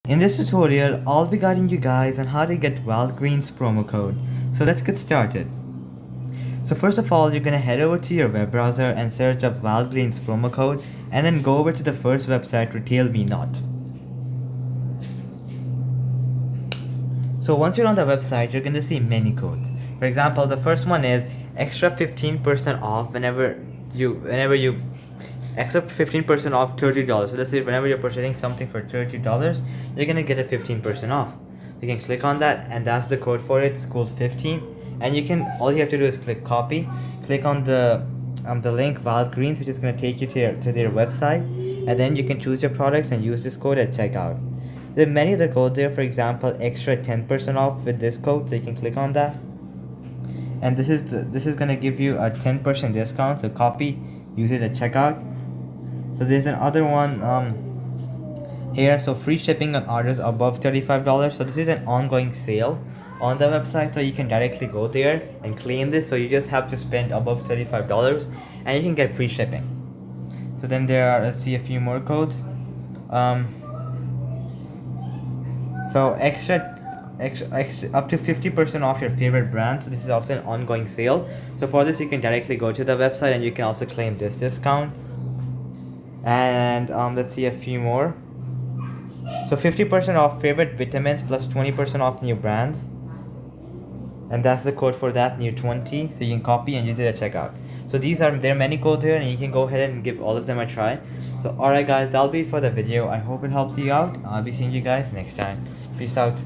In this tutorial, I'll be guiding you guys on how to get Walgreens promo code. So let's get started. So first of all, you're gonna head over to your web browser and search up Walgreens promo code, and then go over to the first website, Retail Me Not. So once you're on the website, you're gonna see many codes. For example, the first one is extra 15% off whenever you except 15% off $30. So let's say whenever you're purchasing something for $30, you're gonna get a 15% off. You can click on that, and that's the code for it. It's called 15, and all you have to do is click copy, click on the link Walgreens, which is gonna take you to their website, and then you can choose your products and use this code at checkout. There are many other codes there. For example, extra 10% off with this code, so you can click on that, and this is gonna give you a 10% discount. So copy, use it at checkout. So there's another one here. So free shipping on orders above $35. So this is an ongoing sale on the website, so you can directly go there and claim this. So you just have to spend above $35 and you can get free shipping. So then there are, let's see, a few more codes. So extra up to 50% off your favorite brand. So this is also an ongoing sale. So for this, you can directly go to the website and you can also claim this discount. And let's see a few more. So 50% off favorite vitamins plus 20% off new brands, and that's the code for that, new 20. So you can copy and use it at checkout. So there are many codes here, and you can go ahead and give all of them a try. So alright guys, that'll be it for the video. I hope it helped you out. I'll be seeing you guys next time. Peace out.